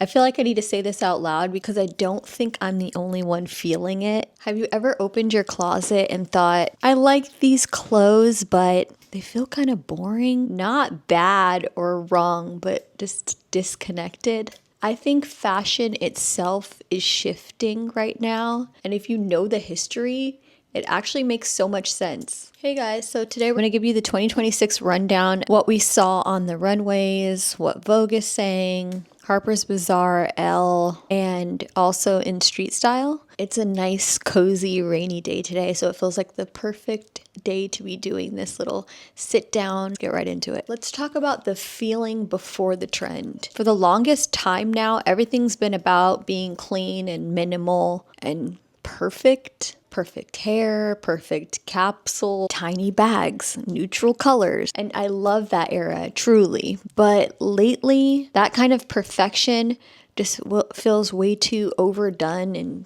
I feel like I need to say this out loud because I don't think I'm the only one feeling it. Have you ever opened your closet and thought, I like these clothes, but they feel kind of boring? Not bad or wrong, but just disconnected. I think fashion itself is shifting right now. And if you know the history, it actually makes so much sense. Hey guys, so today we're going to give you the 2026 rundown, what we saw on the runways, what Vogue is saying, Harper's Bazaar, Elle, and also in street style. It's a nice, cozy, rainy day today, so it feels like the perfect day to be doing this little sit down, get right into it. Let's talk about the feeling before the trend. For the longest time now, everything's been about being clean and minimal and perfect. Perfect hair, perfect capsule, tiny bags, neutral colors. And I love that era, truly. But lately, that kind of perfection just feels way too overdone and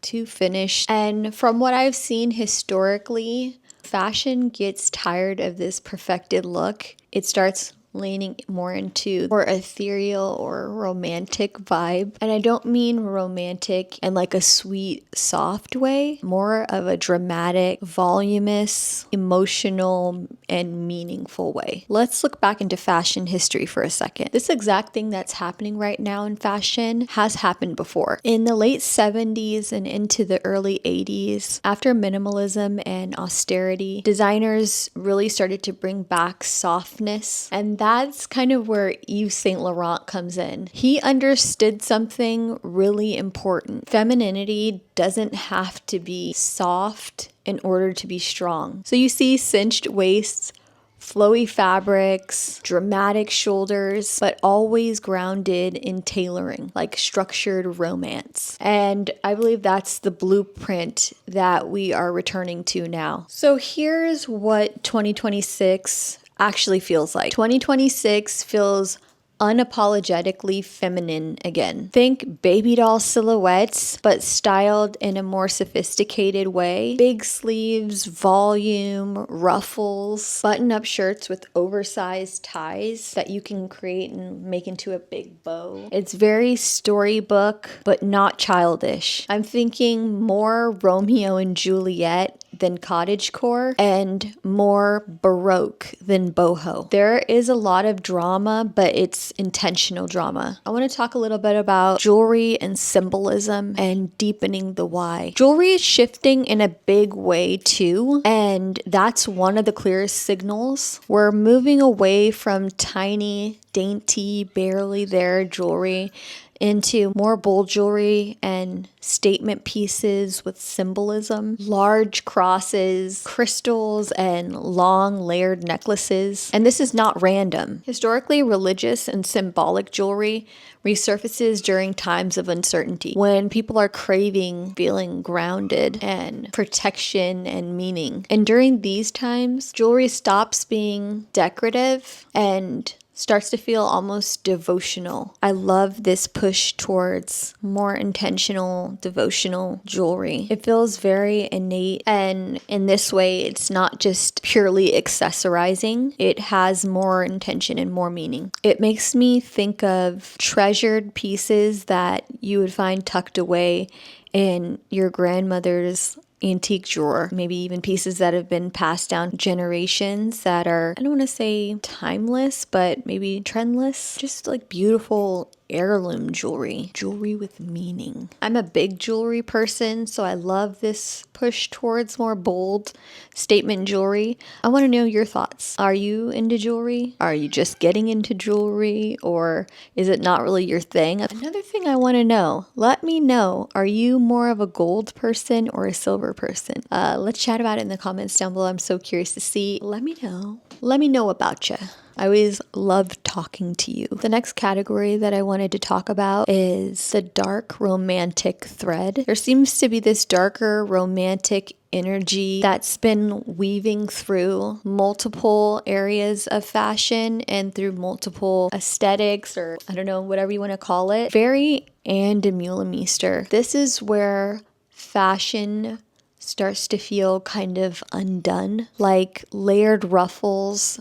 too finished. And from what I've seen historically, fashion gets tired of this perfected look. It starts leaning more into more ethereal or romantic vibe. And I don't mean romantic in like a sweet, soft way, more of a dramatic, voluminous, emotional, and meaningful way. Let's look back into fashion history for a second. This exact thing that's happening right now in fashion has happened before. In the late 70s and into the early 80s, after minimalism and austerity, designers really started to bring back softness, and that's kind of where Yves Saint Laurent comes in. He understood something really important. Femininity doesn't have to be soft in order to be strong. So you see cinched waists, flowy fabrics, dramatic shoulders, but always grounded in tailoring, like structured romance. And I believe that's the blueprint that we are returning to now. So here's what 2026 actually feels like. 2026 feels unapologetically feminine again. Think baby doll silhouettes, but styled in a more sophisticated way. Big sleeves, volume, ruffles, button-up shirts with oversized ties that you can create and make into a big bow. It's very storybook, but not childish. I'm thinking more Romeo and Juliet than cottagecore and more Baroque than boho. There is a lot of drama, but it's intentional drama. I want to talk a little bit about jewelry and symbolism and deepening the why. Jewelry is shifting in a big way too, and that's one of the clearest signals. We're moving away from tiny, dainty, barely there jewelry into more bold jewelry and statement pieces with symbolism, large crosses, crystals, and long layered necklaces. And this is not random. Historically, religious and symbolic jewelry resurfaces during times of uncertainty, when people are craving feeling grounded and protection and meaning. And during these times, jewelry stops being decorative and starts to feel almost devotional. I love this push towards more intentional, devotional jewelry. It feels very innate, and in this way, it's not just purely accessorizing. It has more intention and more meaning. It makes me think of treasured pieces that you would find tucked away in your grandmother's antique drawer, maybe even pieces that have been passed down generations that are, I don't want to say timeless, but maybe trendless, just like beautiful heirloom jewelry with meaning. I'm a big jewelry person, so I love this push towards more bold statement jewelry. I want to know your thoughts. Are you into jewelry? Are you just getting into jewelry, or is it not really your thing? Another thing I want to know, let me know, are you more of a gold person or a silver person? Let's chat about it in the comments down below. I'm so curious to see. Let me know. Let me know about you. I always love talking to you. The next category that I wanted to talk about is the dark romantic thread. There seems to be this darker romantic energy that's been weaving through multiple areas of fashion and through multiple aesthetics, or I don't know, whatever you want to call it. Very Anne de Meulemeester. This is where fashion starts to feel kind of undone, like layered ruffles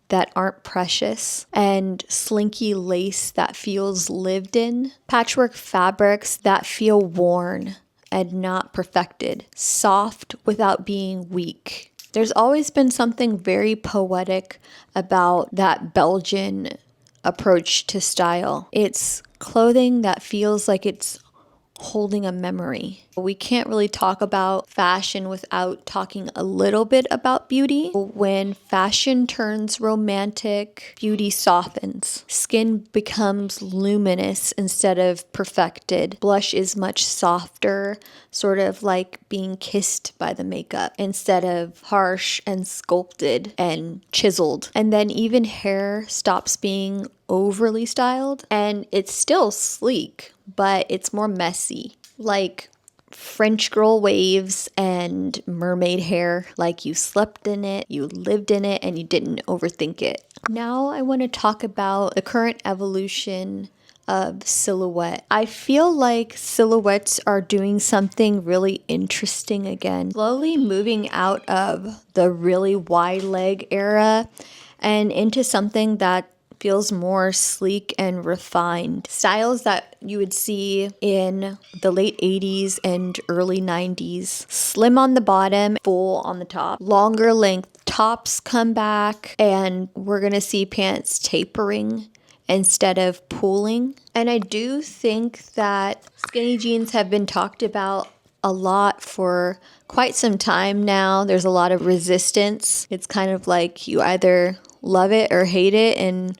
that aren't precious, and slinky lace that feels lived in, patchwork fabrics that feel worn and not perfected, soft without being weak. There's always been something very poetic about that Belgian approach to style. It's clothing that feels like it's holding a memory. We can't really talk about fashion without talking a little bit about beauty. When fashion turns romantic, beauty softens. Skin becomes luminous instead of perfected. Blush is much softer, sort of like being kissed by the makeup, instead of harsh and sculpted and chiseled. And then even hair stops being overly styled, and it's still sleek, but it's more messy, like French girl waves and mermaid hair, like you slept in it, you lived in it, and you didn't overthink it. Now I want to talk about the current evolution of silhouette. I feel like silhouettes are doing something really interesting again, slowly moving out of the really wide leg era and into something that feels more sleek and refined. Styles that you would see in the late 80s and early 90s. Slim on the bottom, full on the top. Longer length tops come back, and we're gonna see pants tapering instead of pooling. And I do think that skinny jeans have been talked about a lot for quite some time now. There's a lot of resistance. It's kind of like you either love it or hate it, and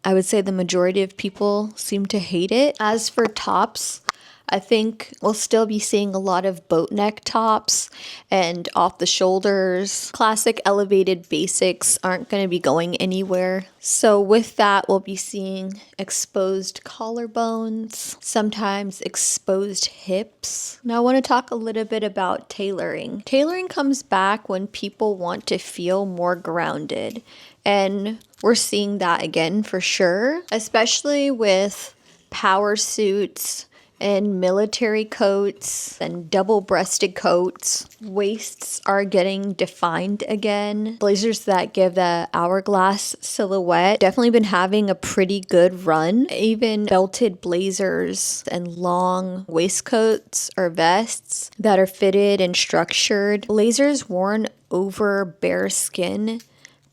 I would say the majority of people seem to hate it. As for tops, I think we'll still be seeing a lot of boat neck tops and off the shoulders. Classic elevated basics aren't going to be going anywhere. So with that, we'll be seeing exposed collarbones, sometimes exposed hips. Now I want to talk a little bit about tailoring. Tailoring comes back when people want to feel more grounded, and we're seeing that again for sure, especially with power suits and military coats and double-breasted coats. Waists are getting defined again. Blazers that give the hourglass silhouette definitely been having a pretty good run. Even belted blazers and long waistcoats or vests that are fitted and structured. Blazers worn over bare skin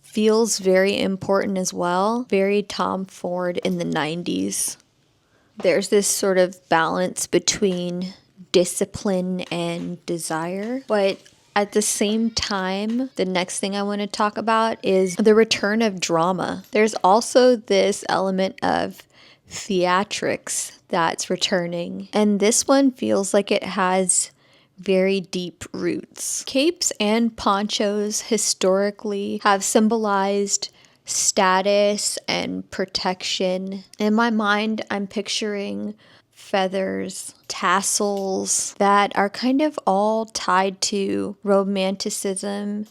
feels very important as well. Very Tom Ford in the 90s. There's this sort of balance between discipline and desire, but at the same time, the next thing I want to talk about is the return of drama. There's also this element of theatrics that's returning, and this one feels like it has very deep roots. Capes and ponchos historically have symbolized status and protection. In my mind, I'm picturing feathers, tassels that are kind of all tied to romanticism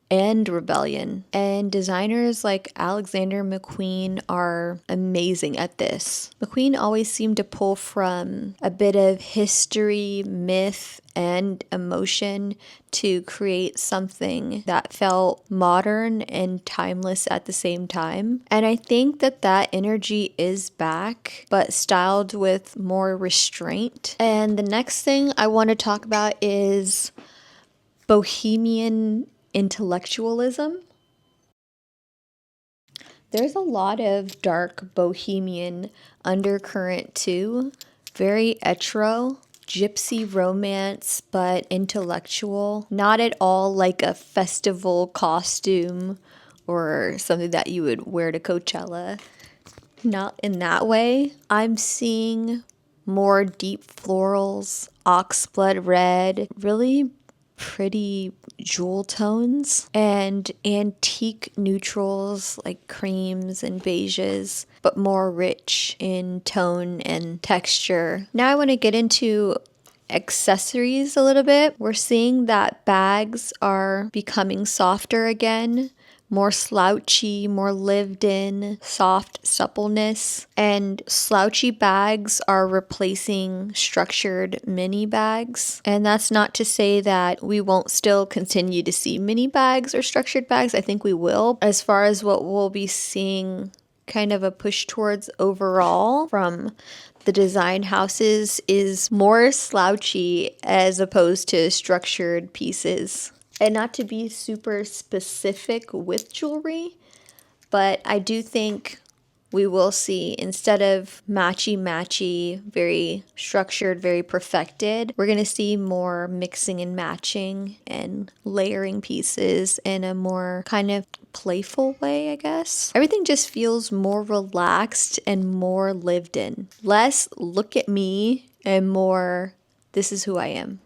and rebellion. And designers like Alexander McQueen are amazing at this. McQueen always seemed to pull from a bit of history, myth, and emotion to create something that felt modern and timeless at the same time. And I think that that energy is back, but styled with more restraint. And the next thing I want to talk about is bohemian intellectualism. There's a lot of dark bohemian undercurrent too, very hetero, gypsy romance, but intellectual, not at all like a festival costume or something that you would wear to Coachella. Not in that way. I'm seeing more deep florals, oxblood red, really pretty jewel tones, and antique neutrals like creams and beiges, but more rich in tone and texture. Now I want to get into accessories a little bit. We're seeing that bags are becoming softer again, more slouchy, more lived in, soft suppleness. And slouchy bags are replacing structured mini bags. And that's not to say that we won't still continue to see mini bags or structured bags. I think we will. As far as what we'll be seeing kind of a push towards overall from the design houses is more slouchy as opposed to structured pieces. And not to be super specific with jewelry, but I do think we will see, instead of matchy, very structured, very perfected, we're going to see more mixing and matching and layering pieces in a more kind of playful way, I guess. Everything just feels more relaxed and more lived in. Less look at me and more this is who I am.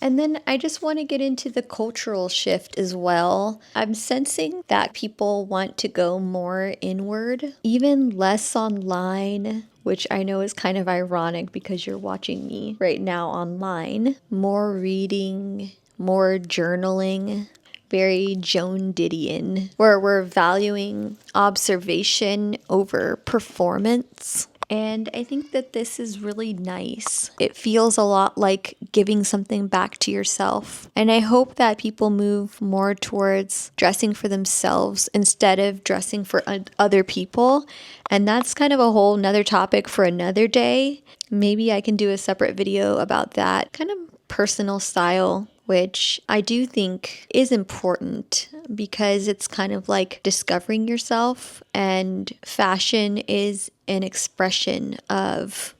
And then I just want to get into the cultural shift as well. I'm sensing that people want to go more inward, even less online, which I know is kind of ironic because you're watching me right now online. More reading, more journaling, very Joan Didion, where we're valuing observation over performance. And I think that this is really nice. It feels a lot like giving something back to yourself. And I hope that people move more towards dressing for themselves instead of dressing for other people. And that's kind of a whole nother topic for another day. Maybe I can do a separate video about that kind of personal style, which I do think is important because it's kind of like discovering yourself, and fashion is an expression of,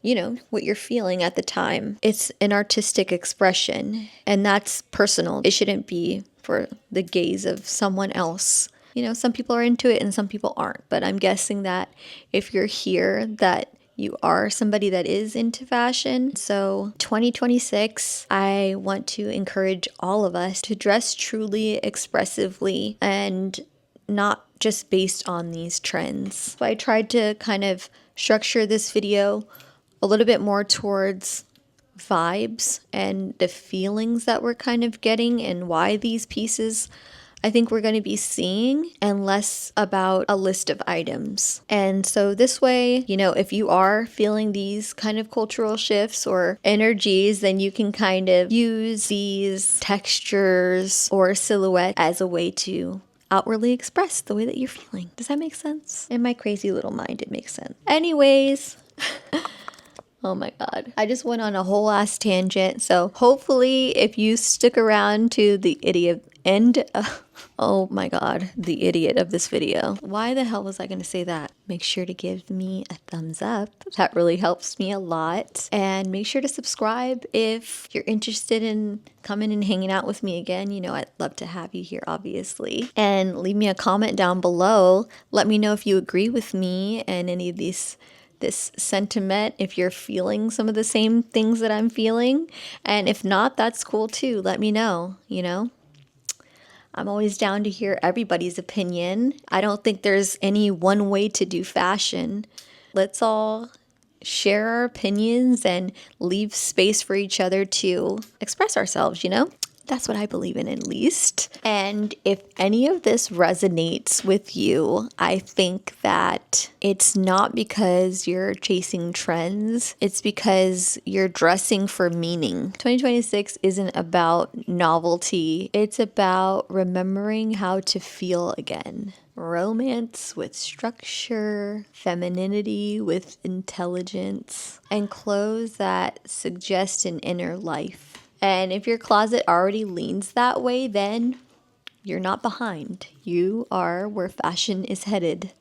you know, what you're feeling at the time. It's an artistic expression, and that's personal. It shouldn't be for the gaze of someone else. You know, some people are into it and some people aren't, but I'm guessing that if you're here, that you are somebody that is into fashion. So 2026, I want to encourage all of us to dress truly expressively and not just based on these trends. So I tried to kind of structure this video a little bit more towards vibes and the feelings that we're kind of getting and why these pieces I think we're going to be seeing, and less about a list of items. And so this way, you know, if you are feeling these kind of cultural shifts or energies, then you can kind of use these textures or silhouette as a way to outwardly express the way that you're feeling. Does that make sense? In my crazy little mind, it makes sense. Anyways. Oh my God. I just went on a whole ass tangent. So hopefully if you stick around to the end, oh my God, the idiot of this video. Why the hell was I going to say that? Make sure to give me a thumbs up. That really helps me a lot. And make sure to subscribe if you're interested in coming and hanging out with me again. You know, I'd love to have you here, obviously. And leave me a comment down below. Let me know if you agree with me and any of this sentiment, if you're feeling some of the same things that I'm feeling. And if not, that's cool too. Let me know, you know. I'm always down to hear everybody's opinion. I don't think there's any one way to do fashion. Let's all share our opinions and leave space for each other to express ourselves, you know? That's what I believe in, at least. And if any of this resonates with you, I think that it's not because you're chasing trends. It's because you're dressing for meaning. 2026 isn't about novelty. It's about remembering how to feel again. Romance with structure, femininity with intelligence, and clothes that suggest an inner life. And if your closet already leans that way, then you're not behind. You are where fashion is headed.